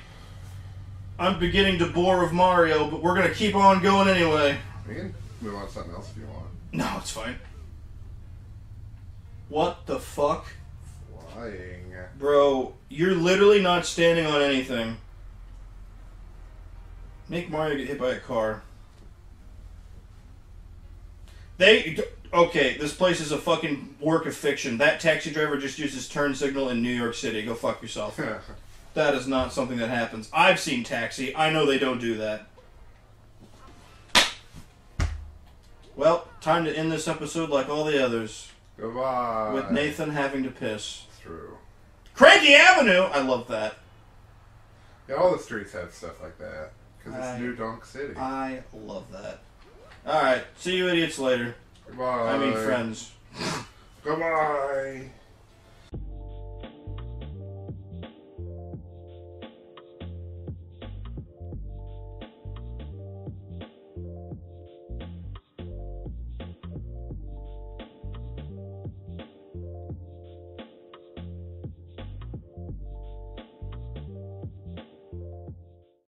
I'm beginning to bore of Mario, but we're gonna keep on going anyway. We can move on to something else if you want. No, it's fine. What the fuck? Flying. Bro, you're literally not standing on anything. Make Mario get hit by a car. Okay, this place is a fucking work of fiction. That taxi driver just used his turn signal in New York City. Go fuck yourself. That is not something that happens. I've seen Taxi. I know they don't do that. Well, time to end this episode like all the others. Goodbye. With Nathan having to piss. True. Cranky Avenue! I love that. Yeah, all the streets have stuff like that. Because it's New Donk City. I love that. Alright, see you idiots later. Goodbye. I mean friends. Goodbye.